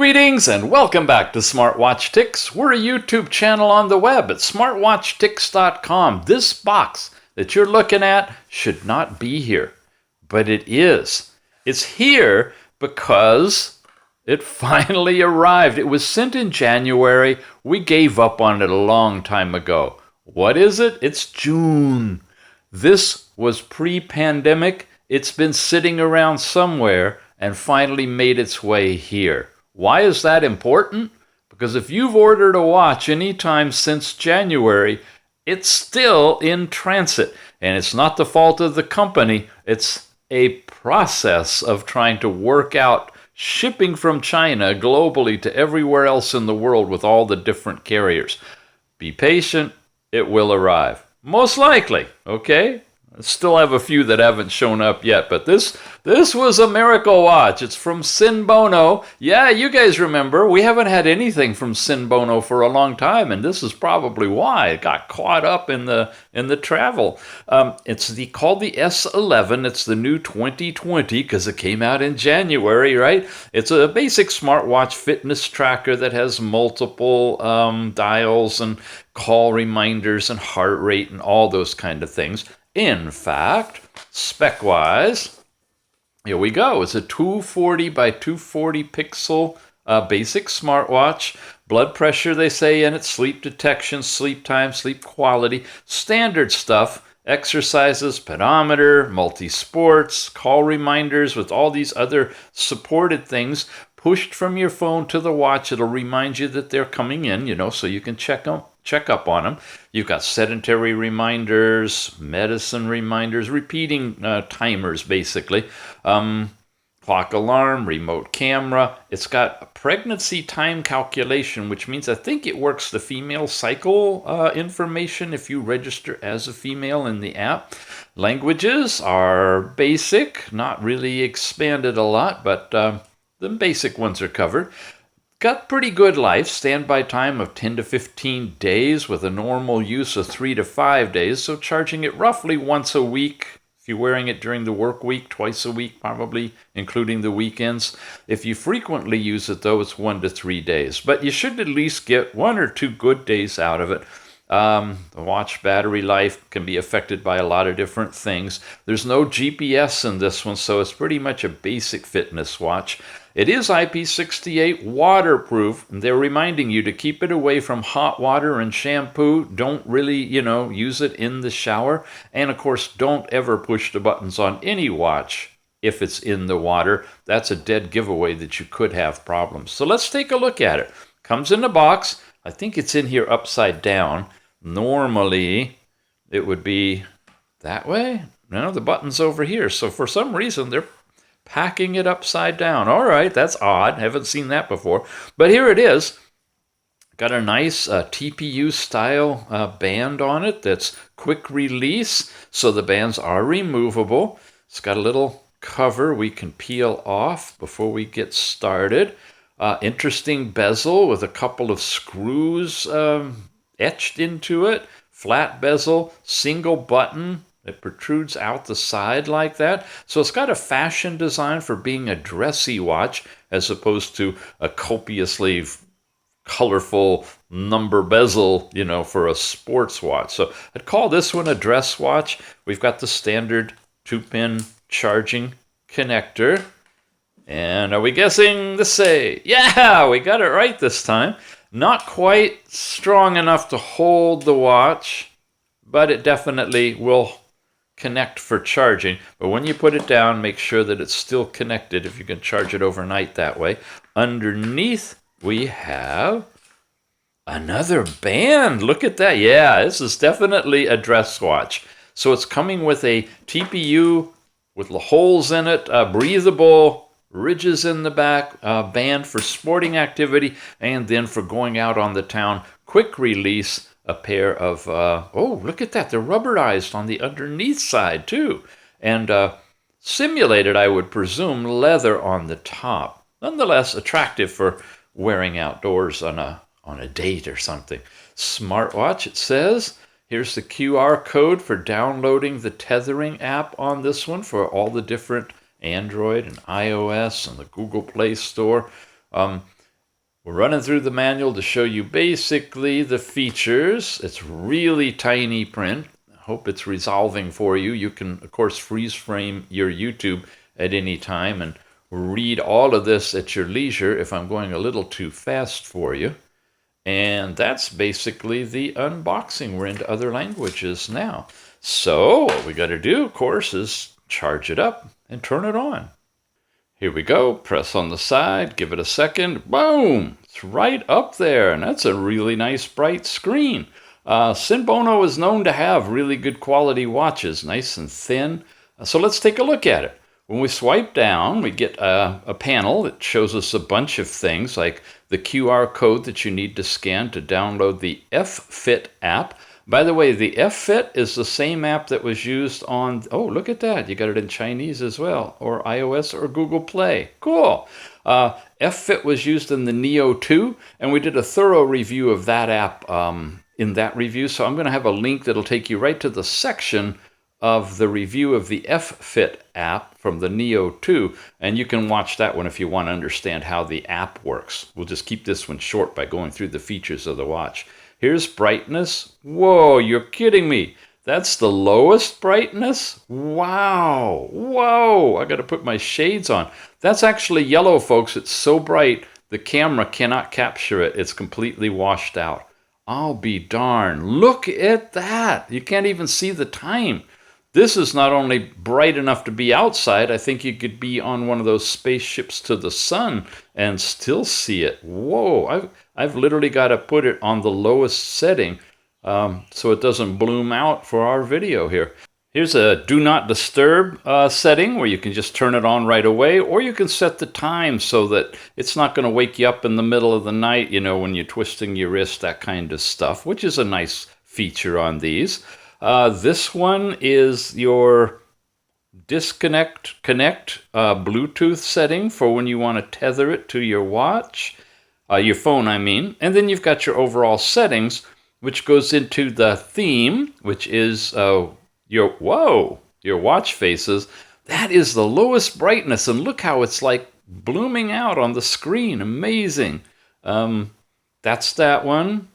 Greetings and welcome back to Smartwatch Ticks. We're a YouTube channel on the web at smartwatchticks.com. This box that you're looking at should not be here, but it is. It's here because it finally arrived. It was sent in January. We gave up on it a long time ago. What is it? It's June. This was pre-pandemic. It's been sitting around somewhere and finally made its way here. Why is that important? Because if you've ordered a watch anytime since January, it's still in transit. And it's not the fault of the company. It's a process of trying to work out shipping from China globally to everywhere else in the world with all the different carriers. Be patient, it will arrive. Most likely, okay? I still have a few that haven't shown up yet, but this was a miracle watch. It's from Senbono. Yeah, you guys remember, we haven't had anything from Senbono for a long time, and this is probably why it got caught up in the travel. It's called the S11. It's the new 2020 because it came out in January, right? It's a basic smartwatch fitness tracker that has multiple dials and call reminders and heart rate and all those kind of things. In fact, spec-wise, here we go. It's a 240 by 240 pixel basic smartwatch. Blood pressure, they say in it, sleep detection, sleep time, sleep quality, standard stuff, exercises, pedometer, multi-sports, call reminders with all these other supported things pushed from your phone to the watch. It'll remind you that they're coming in, so you can check up on them. You've got sedentary reminders, medicine reminders, repeating timers, basically. Clock alarm, remote camera. It's got a pregnancy time calculation, which means I think it works the female cycle information if you register as a female in the app. Languages are basic, not really expanded a lot, but the basic ones are covered. Got pretty good life, standby time of 10 to 15 days with a normal use of 3 to 5 days, so charging it roughly once a week. If you're wearing it during the work week, twice a week probably, including the weekends. If you frequently use it though, it's 1 to 3 days. But you should at least get 1 or 2 good days out of it. The watch battery life can be affected by a lot of different things. There's no GPS in this one, so it's pretty much a basic fitness watch. It is IP68 waterproof, and they're reminding you to keep it away from hot water and shampoo. Don't really, use it in the shower. And of course, don't ever push the buttons on any watch if it's in the water. That's a dead giveaway that you could have problems. So let's take a look at it. Comes in a box. I think it's in here upside down. Normally, it would be that way. No, the button's over here. So for some reason, they're packing it upside down. All right, that's odd. Haven't seen that before. But here it is. Got a nice TPU style band on it that's quick release. So the bands are removable. It's got a little cover we can peel off before we get started. Interesting bezel with a couple of screws etched into it. Flat bezel, single button. It protrudes out the side like that. So it's got a fashion design for being a dressy watch as opposed to a copiously colorful number bezel, for a sports watch. So I'd call this one a dress watch. We've got the standard 2-pin charging connector. And are we guessing the say? Yeah, we got it right this time. Not quite strong enough to hold the watch, but it definitely will connect for charging. But when you put it down, make sure that it's still connected if you can charge it overnight that way. Underneath, we have another band. Look at that. Yeah, this is definitely a dress watch. So it's coming with a TPU with the holes in it, breathable ridges in the back, band for sporting activity, and then for going out on the town, quick release, a pair of, look at that, they're rubberized on the underneath side too, and simulated, I would presume, leather on the top. Nonetheless, attractive for wearing outdoors on a date or something. Smartwatch, it says. Here's the QR code for downloading the Tethering app on this one for all the different Android and iOS and the Google Play Store. We're running through the manual to show you basically the features. It's really tiny print. I hope it's resolving for you. You can, of course, freeze frame your YouTube at any time and read all of this at your leisure if I'm going a little too fast for you. And that's basically the unboxing. We're into other languages now. So what we got to do, of course, is charge it up and turn it on. Here we go. Press on the side, give it a second. Boom! It's right up there, and that's a really nice bright screen. Senbono is known to have really good quality watches, nice and thin. So let's take a look at it. When we swipe down, we get a panel that shows us a bunch of things, like the QR code that you need to scan to download the FFit app. By the way, the FFit is the same app that was used on, oh, look at that. You got it in Chinese as well, or iOS or Google Play. Cool. FFit was used in the Neo 2, and we did a thorough review of that app in that review. So I'm going to have a link that'll take you right to the section of the review of the FFit app from the Neo 2, and you can watch that one if you want to understand how the app works. We'll just keep this one short by going through the features of the watch. Here's brightness. Whoa, you're kidding me. That's the lowest brightness? Wow. Whoa, I got to put my shades on. That's actually yellow, folks. It's so bright, the camera cannot capture it. It's completely washed out. I'll be darned. Look at that. You can't even see the time. This is not only bright enough to be outside, I think you could be on one of those spaceships to the sun and still see it. Whoa, I've literally got to put it on the lowest setting so it doesn't bloom out for our video here. Here's a do not disturb setting where you can just turn it on right away, or you can set the time so that it's not going to wake you up in the middle of the night, you know, when you're twisting your wrist, that kind of stuff, which is a nice feature on these. This one is your connect Bluetooth setting for when you want to tether it to your watch, your phone, I mean. And then you've got your overall settings, which goes into the theme, which is your watch faces. That is the lowest brightness, and look how it's like blooming out on the screen. Amazing. That's that one.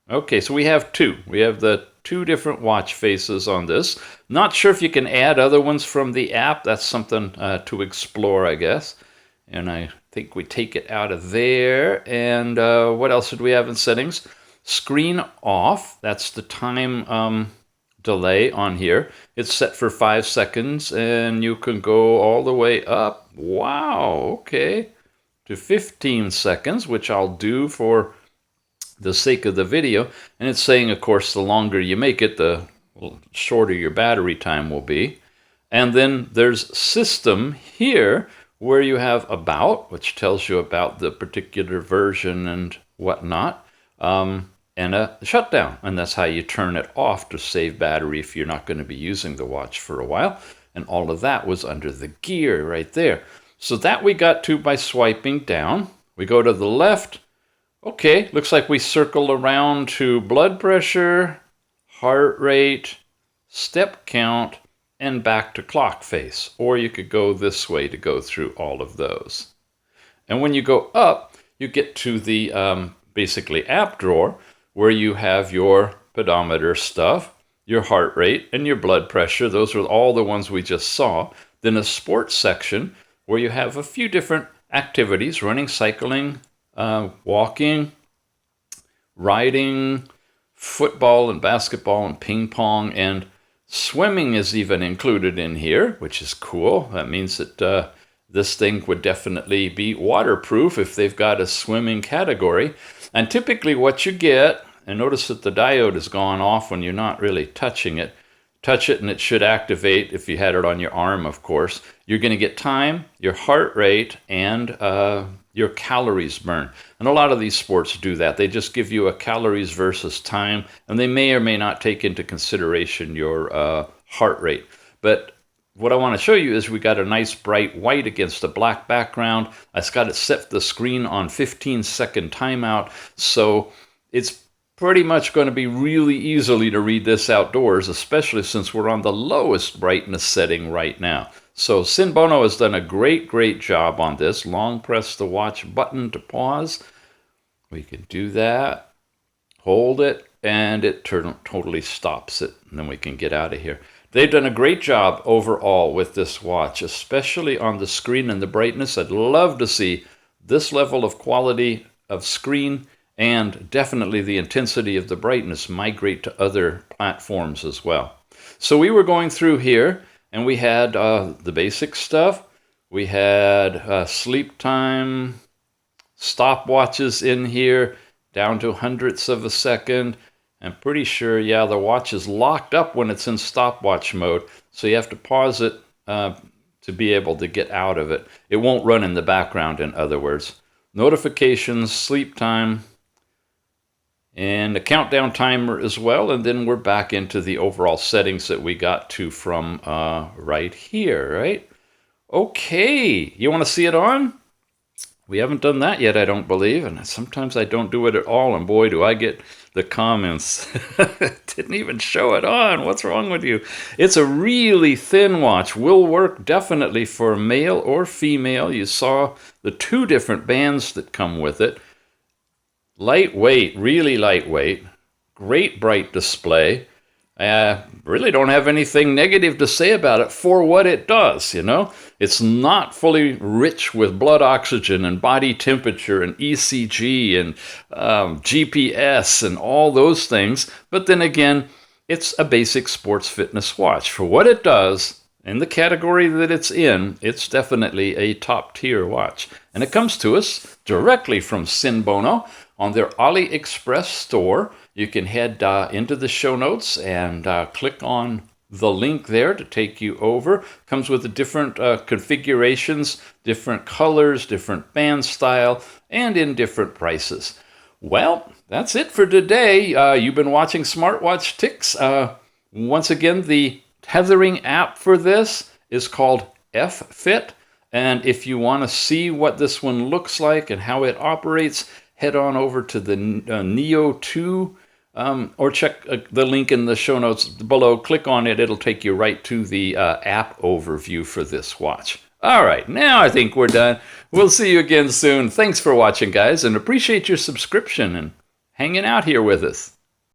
Okay, so we have two. We have the two different watch faces on this. Not sure if you can add other ones from the app. That's something to explore, I guess. And I think we take it out of there. And what else did we have in settings? Screen off. That's the time delay on here. It's set for 5 seconds, and you can go all the way up. Wow, okay. To 15 seconds, which I'll do for the sake of the video. And it's saying, of course, the longer you make it, the shorter your battery time will be. And then there's system here, where you have about, which tells you about the particular version and whatnot, and a shutdown. And that's how you turn it off to save battery if you're not going to be using the watch for a while. And all of that was under the gear right there. So that we got to by swiping down. We go to the left. Okay, looks like we circle around to blood pressure, heart rate, step count, and back to clock face. Or you could go this way to go through all of those. And when you go up, you get to the basically app drawer, where you have your pedometer stuff, your heart rate, and your blood pressure. Those are all the ones we just saw. Then a sports section where you have a few different activities: running, cycling, walking, riding, football and basketball and ping pong, and swimming is even included in here, which is cool. That means that this thing would definitely be waterproof if they've got a swimming category. And typically what you get, and notice that the diode has gone off when you're not really touching it. Touch it and it should activate if you had it on your arm, of course. You're going to get time, your heart rate, and your calories burned. And a lot of these sports do that. They just give you a calories versus time, and they may or may not take into consideration your heart rate. But what I want to show you is we got a nice bright white against a black background. I've got it set the screen on 15-second timeout, so it's pretty much going to be really easily to read this outdoors, especially since we're on the lowest brightness setting right now. So Senbono has done a great job on this. Long press the watch button to pause. We can do that, hold it, and it totally stops it. And then we can get out of here. They've done a great job overall with this watch, especially on the screen and the brightness. I'd love to see this level of quality of screen and definitely the intensity of the brightness migrate to other platforms as well. So we were going through here, and we had the basic stuff. We had sleep time, stopwatches in here, down to hundredths of a second. I'm pretty sure, yeah, the watch is locked up when it's in stopwatch mode, so you have to pause it to be able to get out of it. It won't run in the background, in other words. Notifications, sleep time, and a countdown timer as well, and then we're back into the overall settings that we got to from right here, right? Okay, you want to see it on? We haven't done that yet, I don't believe, and sometimes I don't do it at all, and boy, do I get the comments. Didn't even show it on. What's wrong with you? It's a really thin watch. Will work definitely for male or female. You saw the two different bands that come with it. Lightweight, really lightweight. Great bright display. Really don't have anything negative to say about it for what it does, you know? It's not fully rich with blood oxygen and body temperature and ECG and GPS and all those things. But then again, it's a basic sports fitness watch. For what it does, in the category that it's in, it's definitely a top-tier watch. And it comes to us directly from Senbono on their AliExpress store. You can head into the show notes and click on the link there to take you over. Comes with the different configurations, different colors, different band style, and in different prices. Well, that's it for today. You've been watching Smartwatch Ticks. Once again, the tethering app for this is called FFit. And if you want to see what this one looks like and how it operates, head on over to the Neo 2 or check the link in the show notes below. Click on it. It'll take you right to the app overview for this watch. All right, now I think we're done. We'll see you again soon. Thanks for watching, guys, and appreciate your subscription and hanging out here with us.